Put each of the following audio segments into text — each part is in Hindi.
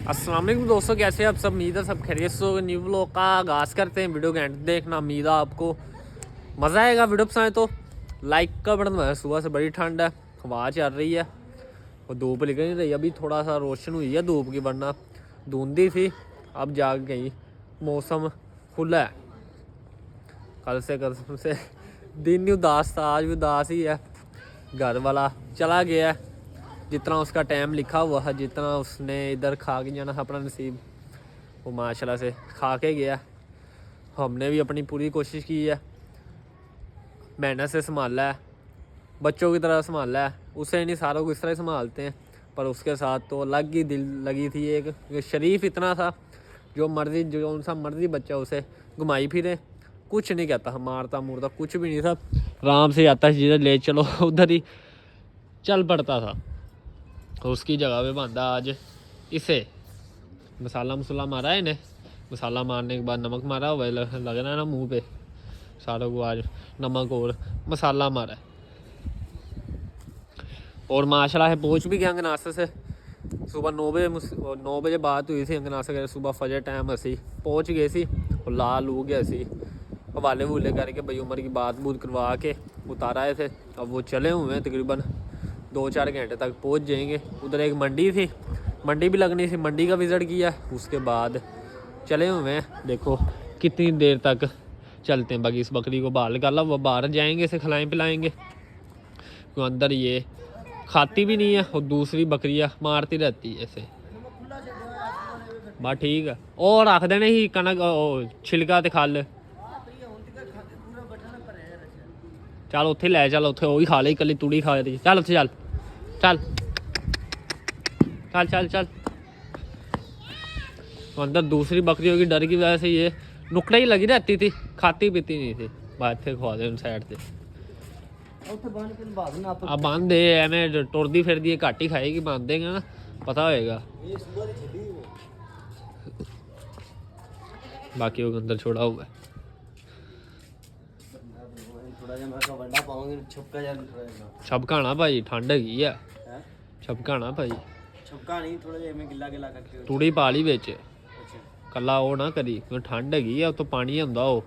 अस्सलाम वालेकुम दोस्तों, कैसे हैं आप सब। उम्मीद है सब खैरियत से होगा। न्यू व्लॉग का आगाज़ करते हैं। वीडियो के एंड देखना, उम्मीद है आपको मज़ा आएगा। वीडियो पसंद तो लाइक का बटन दबाएं। सुबह से बड़ी ठंड है, हवा चल रही है और धूप निकल नहीं रही। अभी थोड़ा सा रोशन हुई है धूप की, वरना धुंधी थी। अब जाग गई, मौसम खुला है। कल से दिन ही उदास था, आज भी उदास ही है। घर वाला चला गया है, जितना उसका टाइम लिखा हुआ है, जितना उसने इधर खा के जाना था अपना नसीब, वो माशाल्लाह से खा के गया। हमने भी अपनी पूरी कोशिश की है, मेहनत से संभाला है, बच्चों की तरह संभाला है। उसे नहीं, सारों को इस तरह संभालते हैं, पर उसके साथ तो अलग ही दिल लगी थी। एक शरीफ इतना था, जो उनसा मर्जी बच्चा उसे घुमाई फिरे, कुछ नहीं कहता, मारता मुरता कुछ भी नहीं था। आराम से आता, जिधर ले चलो उधर ही चल पड़ता था। उसकी जगह पे बंदा आज इसे मसाला मारा है इन्हें। मसाला मारने के बाद नमक मारा हुआ लग रहा है ना मुंह पे। सारों को आज नमक और मसाला मारा है। और माशाल्लाह है पहुँच भी गया अंगनासा से। सुबह 9 बजे बात हुई थी अंगनासा के। सुबह फजर टाइम असी पहुँच गए सी और लाल हो गया सी। हवाले वूले करके भाई उम्र की बात बूत करवा के उतार आए थे। अब वो चले हुए हैं, तकरीबन 2-4 घंटे तक पहुंच जाएंगे। उधर एक मंडी थी, मंडी भी लगनी थी, मंडी का विज़िट किया। उसके बाद चले हुए हैं, देखो कितनी देर तक चलते हैं। बाकी इस बकरी को बाहर निकाला, वो बाहर जाएंगे, इसे खिलाएँ पिलाएँगे। तो अंदर ये खाती भी नहीं है और दूसरी बकरियाँ मारती रहती है इसे। बस ठीक है, और रख देने ही कनक छिलका ते खल। चल उत्थे लै चल, उत्थे वही खा ले, कली तुड़ी खा दी। चल उत्थे चल चल चल चल चल। तो अंदर दूसरी बकरियों की डर की वजह से ये नुकड़े ही लगी रहती थी, खाती पीती नहीं थी। बात थे खवा दे उन साइड से। अब बांध दे, एवं टुरदी फिरदी है, घट ही खाएगी। बांध देंगे ना, पता होएगा। बाकी वो अंदर छोड़ा हुआ है। छपकाना भाई, ठंड हैगी है। छपकाना भाई, तूड़ी पा ली बिच, कला वो ना करी, ठंड हैगी है। तो पानी होंदा वो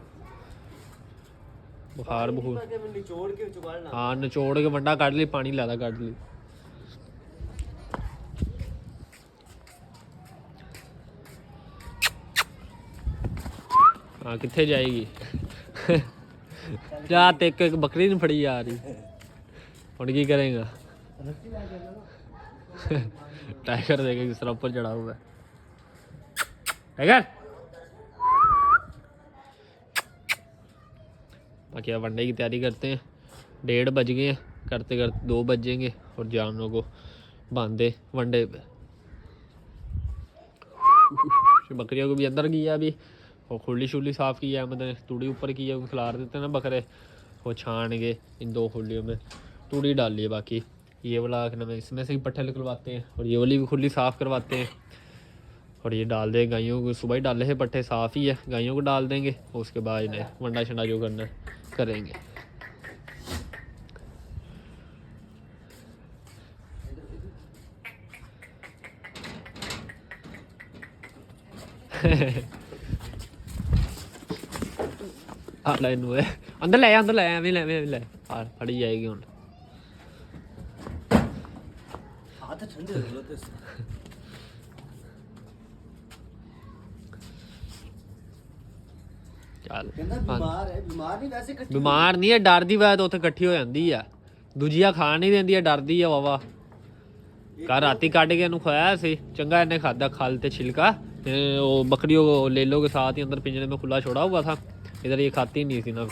बुखार बुखार। हाँ, निचोड़ के वंडा कढ़ ली, पानी ज़्यादा कढ़ ली। हाँ, कितने जाएगी जा ते एक बकरी नहीं फड़ी जा रही। हुण की करेगा टाइगर देखे किस तरह ऊपर चढ़ा हुआ है। टाइगर बाकी अब वनडे की तैयारी करते हैं। 1:30 बज गए हैं, करते करते 2 बज जाएंगे और जानवरों को बांधे वनडे पे। बकरियों को भी अंदर किया अभी, और खुली शुली साफ़ किया, मतलब तूड़ी ऊपर की है, खिलार देते ना बकरे, वो छान के इन 2 खुलियों में तूड़ी डाल ली है। बाकी ये वाला में इसमें से ही पट्टे निकलवाते हैं और ये वाली भी खुली साफ़ करवाते हैं। और ये डाल दें गायों को, सुबह ही डाले हैं पट्टे, साफ़ ही है, गायों को डाल देंगे। उसके बाद इन्हें वंडा शंडा जो करना है करेंगे। अंदर ले ले फड़ी जाएगी हूँ। चल बीमार नहीं है, डर दी वजह तो उत्थे कट्ठी हो जाती है। दूजिया खान नहीं देंदी है, डरदी है वावा। कल राती कढ़ के इन्हू खुआया सी, चंगा इन्हें खादा खल ते छिलका। वो बकरियों को लेलो के साथ ही अंदर पिंजरे में खुला छोड़ा हुआ था। इधर ये खाती नहीं थी ना,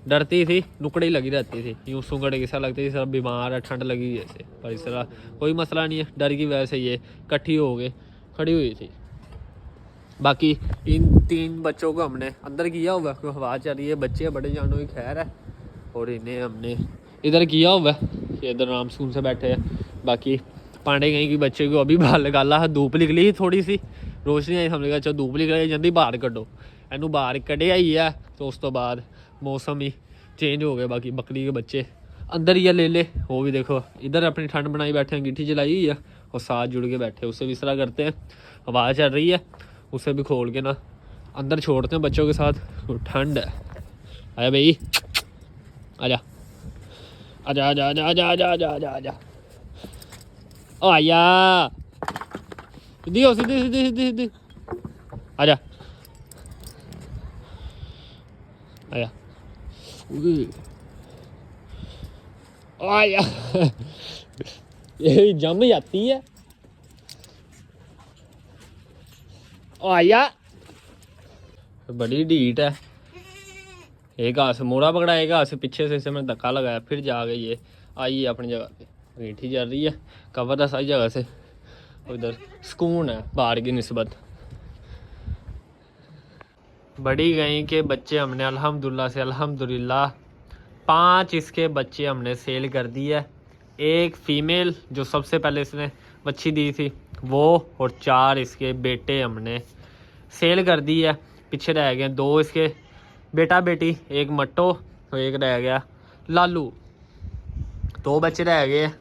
डरती थी, नुकड़ी लगी रहती थी, यूँ सूंगड़ के सा लगती थी, सब बीमार है, ठंड लगी ऐसे। पर इस तरह कोई मसला नहीं है, डर की वजह से ये इकट्ठी हो गए खड़ी हुई थी। बाकी इन 3 बच्चों को हमने अंदर किया हुआ है, क्योंकि हवा चल रही है, बच्चे बड़े जानों की खैर है। और इन्हें हमने इधर किया हुआ है, इधर आराम सुकून से बैठे हैं। बाकी पांडे गई कि बच्चे को अभी बाहर निकाला है, धूप निकली ही थोड़ी सी, रोशनी आई, हमने कहा चलो धूप निकली जल्दी बाहर कड्डो। इनू बाहर कढ़िया ही है। तो उस तो बाद मौसम ही चेंज हो गया। बाकी बकरी के बच्चे अंदर ही ले ले, वो भी देखो इधर अपनी ठंड बनाई बैठे हैं, गिट्ठी जलाई हुई है, और साथ जुड़ के बैठे, उसे भी इस तरह करते हैं। हवा चल रही है, उसे भी खोल के ना अंदर छोड़ते हैं बच्चों के साथ, तो ठंड है। आया भाई, आजा आजा आजा आजा आजा आजा आजा आजा आजा आया, सीधी हो, सीधी सीधी सीधी सीधी, आजा आया आया ये जम जाती है। आया, बड़ी ढीठ है। एक हाथ से मोड़ा पकड़ा, एक हाथ से पीछे से इसे मैंने धक्का लगाया, फिर जा गई है, आई है अपनी जगह पे, मीठी चल रही है, कवर है सारी जगह से। उधर सुकून है बाहर की निस्बत। बड़ी गई के बच्चे हमने अल्हम्दुलिल्लाह 5 इसके बच्चे हमने सेल कर दिए है। एक फ़ीमेल जो सबसे पहले इसने बच्ची दी थी वो, और 4 इसके बेटे हमने सेल कर दी है। पीछे रह गए 2 इसके बेटा बेटी, एक मट्टो तो एक रह गया लालू, 2 बच्चे रह गए।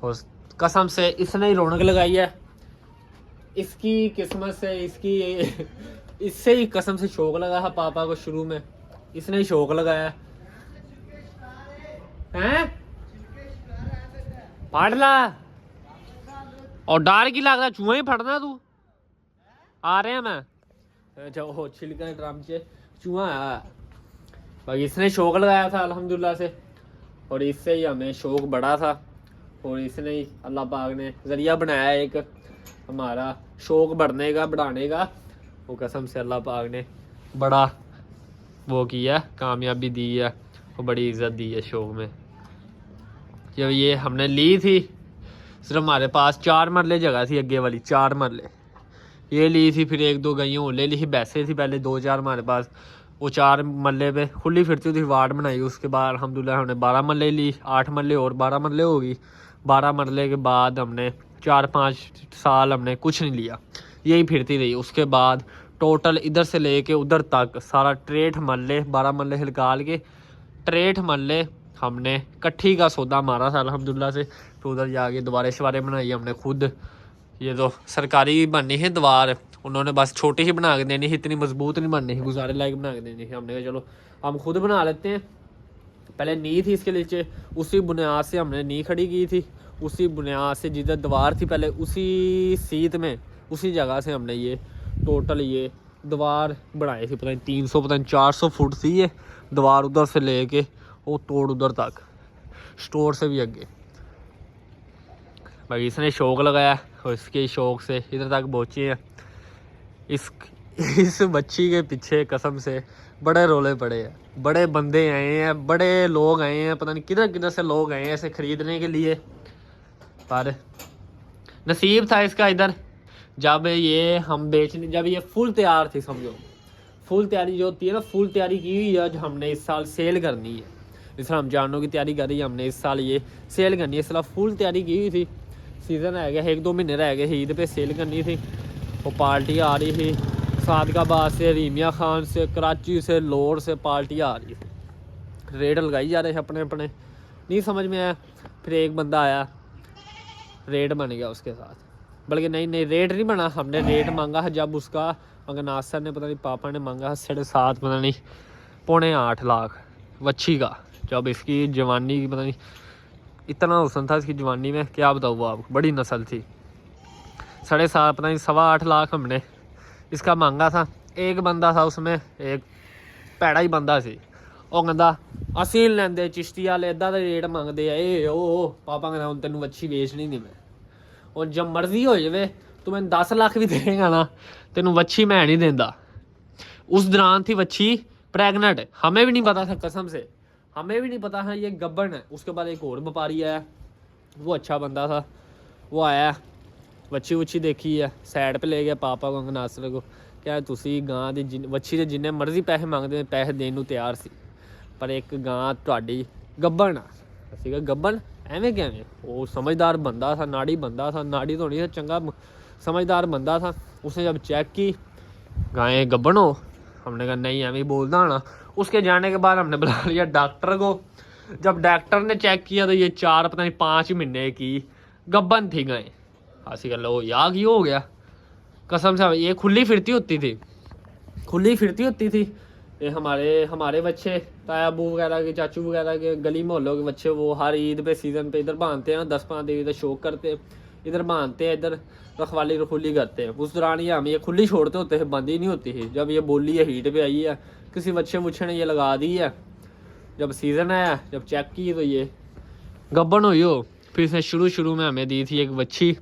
और कसम से इसने ही रौनक लगाई है, इसकी किस्मत से, इसकी इससे ही कसम से शौक लगा था पापा को शुरू में, इसने ही शौक लगाया हैं। फाड़ ला, और डर की लग रहा, चूहा ही फड़ना तू। आ रहे हैं मैं, अच्छा वो छिलका ड्रम से चूहा है। बाकी इसने शौक लगाया था अल्हम्दुलिल्लाह से, और इससे ही हमें शौक बढ़ा था, और इसने ही अल्लाह पाक ने ज़रिया बनाया एक हमारा शौक बढ़ने का, बढ़ाने का। वो कसम से अल्लाह पाक ने बड़ा वो किया, कामयाबी दी है, वो बड़ी इज़्ज़त दी है शौक में। जब ये हमने ली थी, सिर्फ हमारे पास 4 मरले जगह थी, आगे वाली 4 मरले ये ली थी। फिर 1-2 गईयों ले ली, भैंसे थी पहले 2-4 हमारे पास। वो 4 मरले पे खुली फिरती थी, वार्ड बनाई। उसके बाद अल्हम्दुलिल्लाह हमने 12 मरले ली, 8 मरले और 12 मरले होगी। 12 मरले के बाद हमने 4-5 साल हमने कुछ नहीं लिया, यही फिरती रही। उसके बाद टोटल इधर से लेके उधर तक सारा 63 मरले, 12 मरले निकाल के 63 मरले हमने कट्ठी का सौदा मारा था अल्हम्दुलिल्लाह से। तो उधर जाके दीवारें शवारें बनाई हमने खुद। ये तो सरकारी बननी है दीवार, उन्होंने बस छोटी ही बना के देनी है, इतनी मजबूत नहीं बननी है, गुजारे लायक बना के देनी है। हमने कहा चलो हम खुद बना लेते हैं। पहले नी थी इसके नीचे, उसी बुनियाद से हमने नी खड़ी की थी, उसी बुनियाद से जिधर दीवार थी पहले उसी सीट में, उसी जगह से हमने ये टोटल ये दीवार बनाई थी। पता नहीं 300 पता नहीं 400 फुट थी ये दीवार, उधर से लेके वो तोड़ उधर तक, स्टोर से भी आगे। भाई इसने शौक लगाया और इसके शौक से इधर तक पहुँचे हैं। इस बच्ची के पीछे कसम से बड़े रोले पड़े हैं, बड़े बंदे आए हैं, बड़े लोग आए हैं, पता नहीं किधर किधर से लोग आए हैं इसे ख़रीदने के लिए। पर नसीब था इसका इधर, जब ये हम बेचने, जब ये फुल तैयार थी, समझो फुल तैयारी जो होती है ना, फुल तैयारी की हुई है, जो हमने इस साल सेल करनी है। इस साल हम जानों की तैयारी कर रही है, हमने इस साल ये सेल करनी है। इस साल फुल तैयारी की हुई थी, सीज़न रह गया 1-2 महीने रह गए, ईद पे सेल करनी थी। वो पार्टी आ रही थी सादकाबाद से, रीमिया खान से, कराची से, लाहौर से पार्टी आ रही थी। रेट लगाई जा रहे थे अपने अपने, नहीं समझ में आया। फिर एक बंदा आया, रेट बन गया उसके साथ, बल्कि नहीं रेट नहीं बना, हमने रेट मांगा है। जब उसका मगर नासर ने पता नहीं पापा ने मांगा 7.5 पता नहीं 7.25 लाख वच्छी का। जब इसकी जवानी की पता नहीं इतना हुस्न था इसकी जवानी में, क्या बताऊँ आपको, बड़ी नस्ल थी। 7.5 पता नहीं 8.25 लाख हमने इसका मांगा था। एक बंदा था उसमें, एक भैड़ा ही बंदा सी, वो कहता असीं लेंदे चिश्ती वाले इदा का रेट मंगते हैं। पापा कहना हूँ तेन वच्छी बेचनी नहीं मैं, और जब मर्जी हो जाए तू मैं 10 लाख भी देगा ना, तेन वच्छी मैं नहीं देता। उस दौरान थी वच्छी प्रेगनेंट, हमें भी नहीं पता था, कसम से हमें भी नहीं पता था ये गब्बन है। उसके बाद एक और व्यापारी आया, वो अच्छा बंदा था, वो आया वच्छी वच्छी देखी है, साइड पे ले गया पापा को, नासर को, क्या तुसी गां दी वच्छी के जिन्ने मर्जी पैसे मंगते पैसे देने को तैयार सी, पर एक गां तुहाडी गब्बन आ। ਅਸੀਂ ਕਿਹਾ गब्बन ਐਵੇਂ ਕਿਵੇਂ? वो समझदार बंदा था, नाड़ी बंदा था, नाड़ी तो नहीं था, चंगा समझदार बंदा था। उसने जब चेक की गाय गब्बन हो, हमने कहा नहीं एवं ही बोलता ना। उसके जाने के बाद हमने बुला लिया डॉक्टर को। जब डॉक्टर ने चेक किया तो ये 4 पता नहीं 5 महीने की गब्बन थी गाय। हंसी कर लो यार, ये हो गया कसम से। ये खुली फिरती होती थी, खुली फिरती होती थी। ये हमारे बच्चे, ताया अबू वगैरह के, चाचू वगैरह के, गली मोहल्लों के बच्चे, वो हर ईद पे सीज़न पे इधर बांधते हैं, 10-15 दिन इधर शौक करते हैं, इधर बांधते हैं, इधर रखवाली रखुली करते हैं। उस दौरान ये हम ये खुली छोड़ते होते थे, बंद ही नहीं होती थी। जब ये बोली है हीट पे आई है, किसी बच्चे मुच्छे ने ये लगा दी है, जब सीज़न आया, जब चेक की तो ये गब्बन हुई हो। फिर इसने शुरू में हमें दी थी एक बच्ची,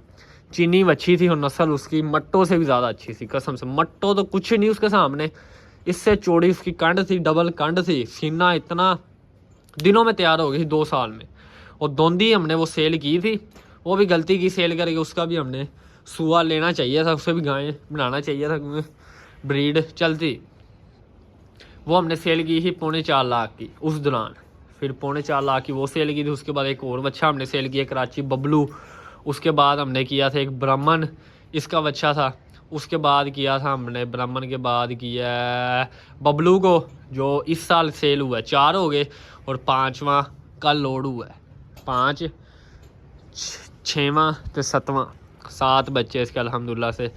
चीनी बच्ची थी, और नस्ल उसकी मट्टों से भी ज़्यादा अच्छी थी कसम से। मट्टो तो कुछ नहीं उसके सामने, इससे चौड़ी उसकी कंड थी, डबल कंड थी, सीना इतना दिनों में तैयार हो गई थी 2 साल में। और दोंदी हमने वो सेल की थी, वो भी गलती की सेल करके। उसका भी हमने सुआ लेना चाहिए था, उससे भी गायें बनाना चाहिए था, ब्रीड चलती। वो हमने सेल की थी 4.25 लाख की उस दौरान। फिर 4.25 लाख की वो सेल की थी। उसके बाद एक और बच्चा हमने सेल किया कराची, बबलू। उसके बाद हमने किया था एक ब्राह्मण, इसका बच्चा था। उसके बाद किया था हमने ब्राह्मण के बाद किया बबलू को, जो इस साल सेल हुआ है। 4 हो गए और 5वां कल लोड हुआ है। 5, 6वां तो 7वां, 7 बच्चे इसके अल्हम्दुलिल्लाह से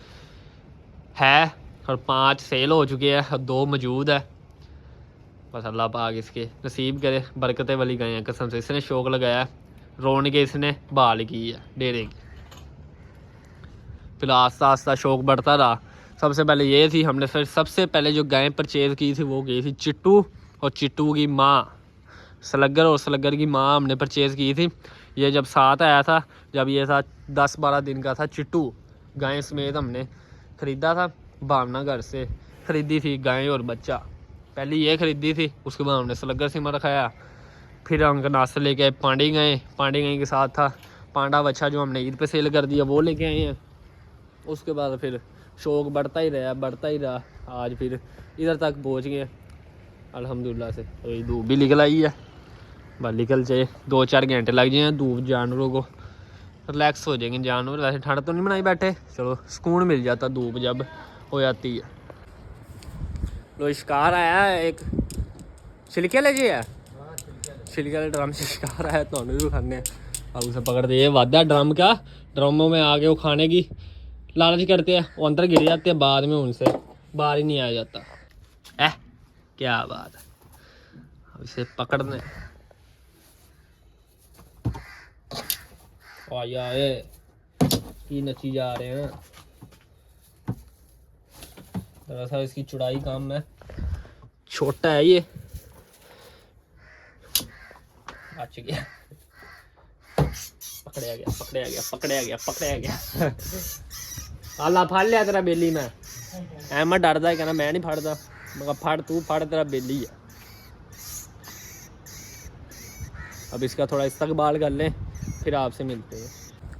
है। और 5 सेल हो चुके हैं और 2 मौजूद है। बस अल्लाह पाक इसके नसीब करे, बरकतें वाली गए हैं कसम से। इसने शौक लगाया है, रोन के इसने बहाल की है डेरे की। फिर आस्ता आस्ता शौक बढ़ता रहा। सबसे पहले ये थी, हमने फिर सबसे पहले जो गायें परचेज़ की थी वो गई थी चिट्टू और चिट्टू की माँ, सलगर और सलगर की माँ हमने परचेज़ की थी। ये जब साथ आया था, जब ये था 10-12 दिन का था, चिट्टू गायें समेत हमने ख़रीदा था। भावनागर से ख़रीदी थी गायें और बच्चा, पहले ये ख़रीदी थी। उसके बाद हमने सलगर सिमा रखाया। फिर हम नाश्ते लेके आए पांडे गए के साथ था पांडा बच्चा, जो हमने ईद पे सेल कर दिया, वो लेके आए हैं। उसके बाद फिर शौक बढ़ता ही रहा। आज फिर इधर तक पहुंच गए अल्हम्दुलिल्लाह से। तो ये धूप भी निकल आई है, बस निकल जाए 2-4 घंटे लग जाए धूप, जानवरों को रिलैक्स हो जाएंगे जानवर। वैसे ठंड तो नहीं बनाई बैठे, चलो सुकून मिल जाता धूप जब हो जाती है। लो शिकार आया है एक, छिलके ले जी है, छिलके वाले ड्रम से शिकार आया, तो भी खाने। अब उसे पकड़ते, ये वादा ड्रम का, ड्रमों में आगे वो खाने की लालच करते हैं, वो अंदर गिर जाते हैं, बाद में उनसे बाहर ही नहीं आया जाता। क्या बात है। अब इसे पकड़ने की नची जा रहे हैं। दरअसल इसकी चौड़ाई कम है, छोटा है ये। बच गया, पकड़या गया। आला फड़ लिया तेरा बेली। मैं अहमद डरदा है, कहना मैं नहीं फड़दा। मैं फड़ तू फड़, तेरा बेली है। अब इसका थोड़ा इस्तकबाल कर लें, फिर आपसे मिलते हैं।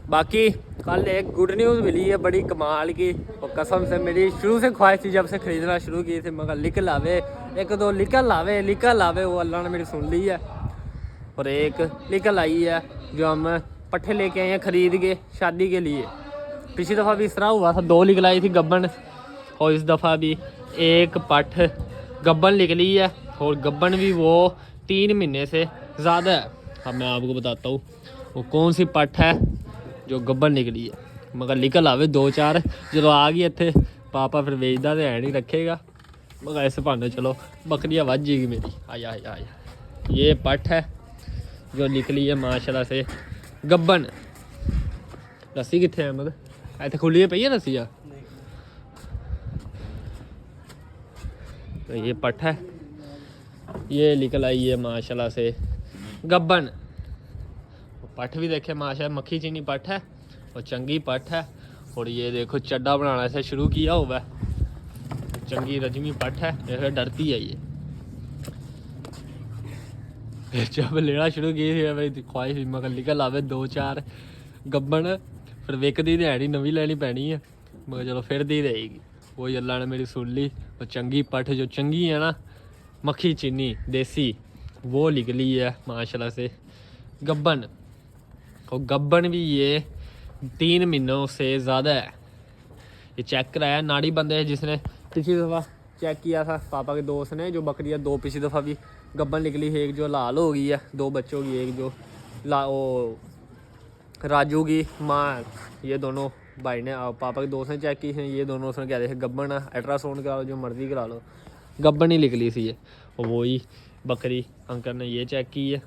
बाकी कल एक गुड न्यूज़ मिली है बड़ी कमाल की, और कसम से मेरी शुरू से ख्वाहिश थी, जब से ख़रीदना शुरू की थी, मगर निकल आवे 1-2 निकल आवे, वो अल्लाह ने मेरी सुन ली है। और एक निकल आई है, जो हम पट्ठे लेके आए हैं ख़रीद के शादी के लिए। पिछली दफ़ा भी इस तरह हुआ था, 2 निकल आई थी गब्बन, और इस दफ़ा भी एक पट्ठ गब्बन निकली है, और गब्बन भी वो 3 महीने से ज़्यादा है। अब मैं आपको बताता हूँ वो कौन सी पट्ठ है जो गब्बन निकली है। मगर निकल आवे 2-4, जो आ गई इतने पापा फिर बेचदा तो है नहीं, रखेगा। मगर इस बहाने चलो बकरियाँ बच जाएगी मेरी। आया ये पट्ठ है जो निकली है माशाल्लाह से गब्बन। लस्सी कितने है अहमद? इतने खुली पई है लस्सी? तो ये पट्ठ है, ये निकल आई है माशाल्लाह से गब्बन। पट्ठ भी देखे माशाल्लाह, मक्खी चीनी पट्ठ है और चंगी पट्ठ है। और ये देखो चड्डा बनाना से शुरू किया हुआ है, चंगी रजमी पट्ठ है। ये डरती है ये, जब लेना शुरू की थी मेरी ख्वाहिश मगर निकल आवे 2-4 गब्बन। फिर विकदी तो है नहीं, नवी लेनी पैनी है, मगर चलो फिर दी रहेगी। वही अल्लाह ने मेरी सुन ली। और चंगी पट्ठ जो चंगी है ना, मक्खी चीनी देसी, वो निकली है माशाल्लाह से गब्बन। और गब्बन भी ये 3 महीनों से ज़्यादा है। ये चेक कराया नाड़ी बंदे है, जिसने पिछली दफ़ा चेक किया था पापा के दोस्त ने, जो बकरियाँ 2 पिछली दफ़ा भी गब्बन निकली है। एक जो लाल हो गई है 2 बच्चों की, एक जो वो राजू की माँ, ये दोनों भाई ने पापा के दोस्त ने चेक की है, ये दोनों उसने कह रहे थे गब्बन है, अल्ट्रासाउंड करा लो जो मर्जी करा लो, गब्बन ही निकली सी ये। और वही बकरी अंकल ने ये चेक की है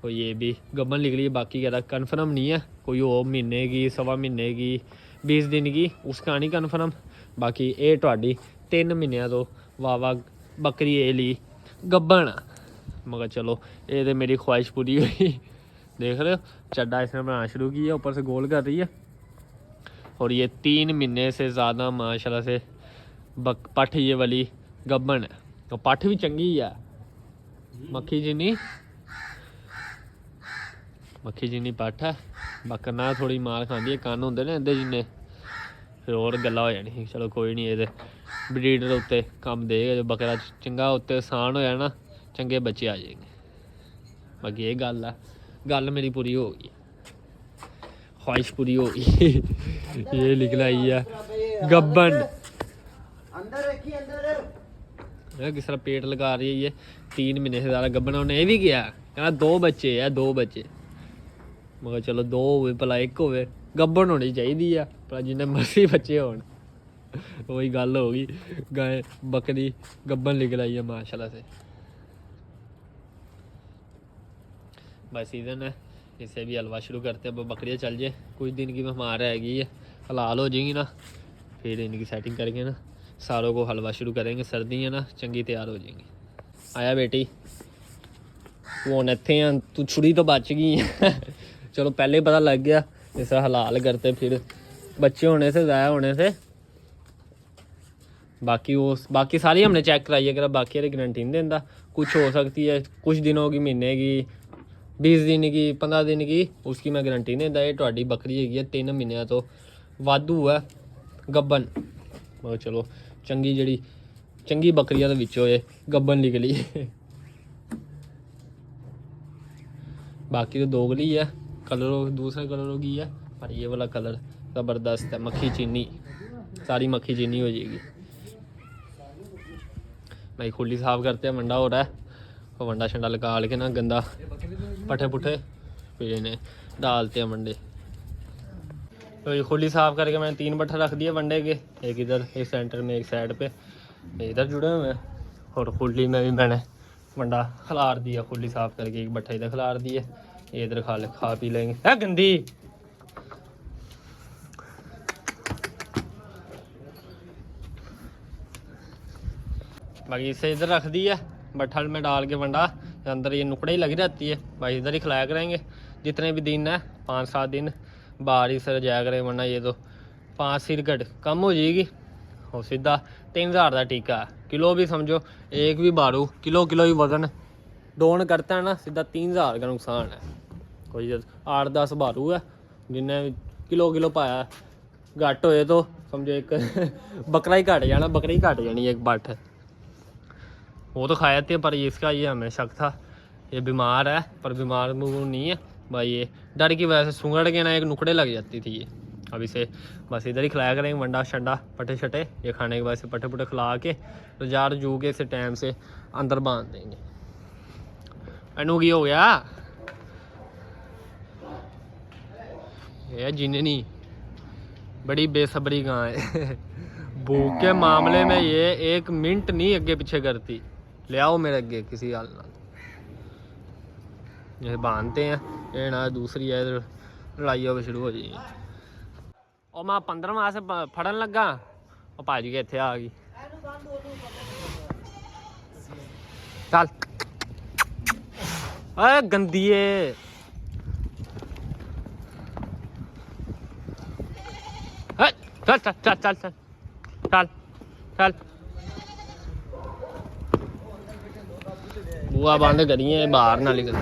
और ये भी गब्बन निकली है। बाकी कह रहा कन्फर्म नहीं है, कोई हो महीने की, सवा महीने की, 20 दिन की, उसका नहीं कन्फर्म। बाकी ये तुहाडी 3 महीनों तो वाह बकरी ये ली गब्बन। मगर चलो ये तो मेरी ख्वाहिश पूरी हुई। देख रहे हो चड्डा इसने बनाना शुरू किया, ऊपर से गोल कर रही है। और ये 3 महीने से ज़्यादा माशाल्लाह से पठ ये वाली गब्बन है। और पठ भी चंगी है, मक्खी जिन्नी पठ है। बकरना थोड़ी मार खाती है, कन्न होंगे ना इंदे जिन्ने, फिर और गल्ला हो जानी। चलो कोई नहीं, ये ब्रीडर उत्ते काम देगा, जो बकरा चंगा उत्ते आसान होया ना, चंगे बच्चे आ जाएंगे। बाकी ये गल मेरी पूरी हो गई, ख्वाहिश पूरी हो गई। ये निकल आई है गब्बन, किस तरह पेट लगा रही है ये। 3 महीने से ज़्यादा गब्बन। उन्हें ये भी किया कहना 2 बच्चे है, 2 बच्चे। मगर चलो 2 हो भला 1 हो गब्बन होनी चाहिए भला, जिन्ने मर्जी बच्चे हो। वही गल हो गई, गाय बकरी गब्बन निकल आई है माशाल्लाह से। बस सीज़न है, इसे भी हलवा शुरू करते हैं। अब बकरियाँ चल जाए, कुछ दिन की मेहमान रहेगी है, हलाल हो जाएंगी ना, फिर इनकी सेटिंग करके ना सारों को हलवा शुरू करेंगे। सर्दी है ना, चंगी तैयार हो जाएंगी। आया बेटी तू हुण इत्थे हैं, तू छुरी तो बच गई है। चलो पहले ही पता लग गया, जैसा हलाल करते फिर बच्चे होने से, ज़ाया होने से। बाकी सारी हमने चेक कराई है, अगर बाकी वाली गारंटी नहीं देता। कुछ हो सकती है, कुछ दिनों की, महीने की, 20 दिन की, 15 दिन की, उसकी मैं गारंटी नहीं देता। ये तुहाडी बकरी हैगी है 3 महीनों तो वाधू है गब्बन। मगर चलो चंगी बकरियां दे विचों ये गब्बन निकली। बाकी तो दोगली है, कलर दूसरे कलरों की है, पर ये वाला कलर ज़बरदस्त है। मक्खी चीनी, सारी मक्खी चीनी हो जाएगी। भाई खुली साफ़ करते हैं, वंडा हो रहा है, और वंडा शंडा लगा के ना गंदा पट्ठे पुट्ठे फिर इन्हें डालते हैं वंडे। तो ये खुली साफ़ करके मैंने 3 पट्ठे रख दिए वंडे के, एक इधर, एक सेंटर में, एक साइड पे, इधर जुड़े हुए हैं। और खुली में भी मैंने वंडा खिलार दिया, खुली साफ़ करके एक पट्ठा इधर खिलार दिए, ये इधर खा पी लेंगे। है गंदी बाकी इसे इधर रख दी है, बट्ठल में डाल के वंडा अंदर ये नुकड़े ही लगी रहती है। भाई इधर ही खिलाया करेंगे जितने भी दिन है, 5-7 दिन बाहर ही सर जाया करें, वरना ये तो 5 सिर घट कम हो जाएगी। और सीधा 3000 का टीका है, किलो भी समझो, एक भी बारू किलो ही वजन डोन करता है ना, सीधा 3000 का नुकसान है। कोई 8-10 बारू है, जिन्हें किलो पाया घट होए तो समझो एक बकरा ही घट जाना, बकरी ही घट जानी एक बट। वो तो खाया थे, पर इसका ये हमें शक था ये बीमार है, पर बीमार नहीं है भाई, ये डर की वजह से सूंघड़ के ना एक नुकड़े लग जाती थी ये। अब इसे बस इधर ही खिलाया करेंगे वंडा शंडा पट्टे शटे, ये खाने के बाद से पट्टे पुट्टे खिला के तो जार जू के इसे टाइम से अंदर बांध देंगे। अनु की हो गया ये जिन्हें नहीं, बड़ी बेसब्री गां है। भूख के मामले में ये 1 मिनट नहीं अगे पीछे करती। ले आओ मेरे अगे किसी हाल ना, ये बांधते हैं ये ना, दूसरी है लड़ाई हो शुरू हो जाएगी। और मैं 15वां से फड़न लगा, और भाजी के इतने आ गई। चल अरे गंदीए, चल चल चल चल चल चल चल, बुआ बंद करिए बाहर ना निकल।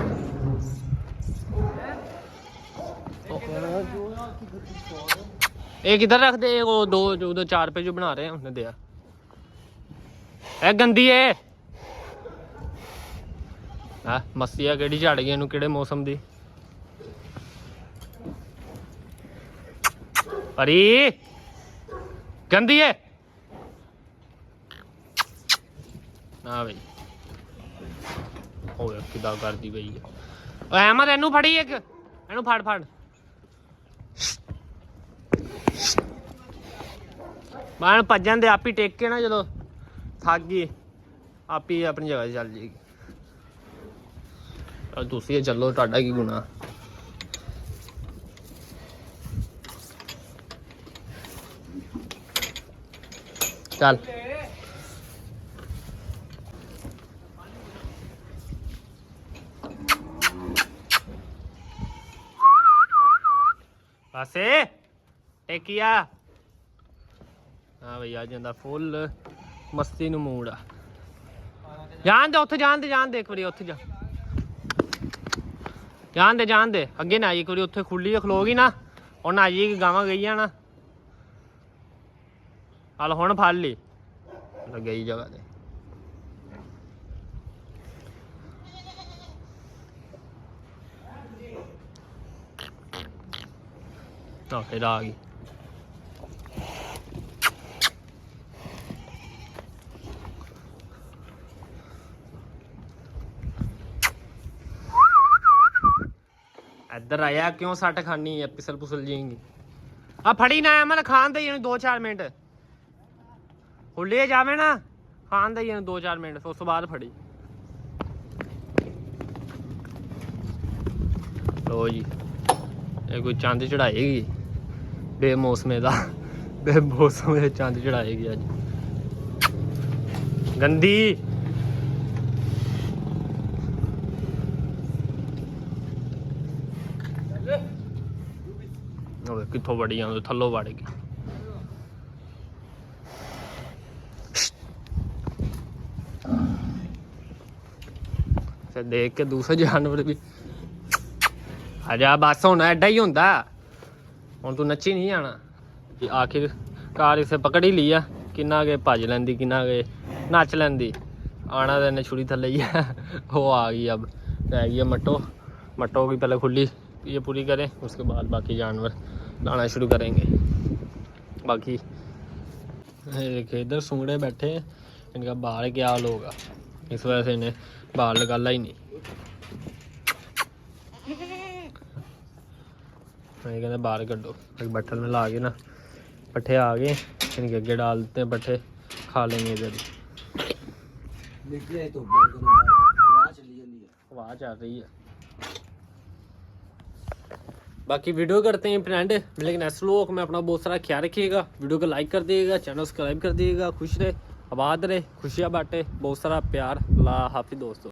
एक इधर रख दे, वो 2 4 पे जो बना रहे हैं उन्हें दिया। गंदी है मस्ती है, केड़ी झड़ गई, केड़े मौसम दी। अरे गंदी है ना भाई, हो किदा कर दी भाई। अहमद इनू फड़ी, एक इनू फड़ मैं भजन दे आप ही टेक के ना जो थक गई आप ही अपनी जगह चल जाएगी। तुसी चलो टाडा की गुना। चल पासे टेकिया। हाँ भैया जाता फुल मस्ती नूं मूड आ। जान दे उत्थे जान दे एक बारी उत्थे जा जान दे अगे ना आई एक बारी उत्थे खुली खलोगी ना उन्हें आई कि गावां गई ना हल हुण फड़ ली गई जगह ते। फिर आ गई। इधर आया क्यों सट खानी है पिसल पुसल जाएंगी। आ फड़ी ना मैं खान दे 2-4 मिनट खुले जावे ना खान दे 2-4 मिनट उस बाद फड़ी। लो जी ये कोई चंद चढ़ाएगी बेमौसमे का बेमौसमे चंद चढ़ाएगी अज गंदी। कितों बड़ी आंदे थल्लों वड़ गई। फिर देख के दूसरे जानवर भी आजा बस होना एडा ही होंदा हुण तू नच्ची नहीं जाना। आखिरकार इसे पकड़ ही लिया किन्ना के भज लैंदी किन्ना के नच लैंदी आना तो इन्हें छुरी थल्ले ही है। वो आ गई अब रह गई मट्टो की पहले खुली ये पूरी करें उसके बाद बाकी जानवर लाना शुरू करेंगे। बाकी इधर सूंगड़े बैठे इनका बाहर क्या हाल होगा इस वजह से इन्हें बाहर निकाला ही नहीं। कहते बाहर कड्डो एक बट्ठल में ला के ना पट्ठे आ गए इनके अगे डाल देते हैं पट्ठे खा लेंगे इधर ही। आवाज आ रही है। बाकी वीडियो करते हैं फ्रेंड लेकिन ऐसे लोग में अपना बहुत सारा ख्याल रखिएगा। वीडियो को लाइक कर दिएगा चैनल सब्सक्राइब कर दिएगा। खुश रहे आबाद रहे खुशियाँ बांटे बहुत सारा प्यार। अल्लाह हाफिज़ दोस्तों।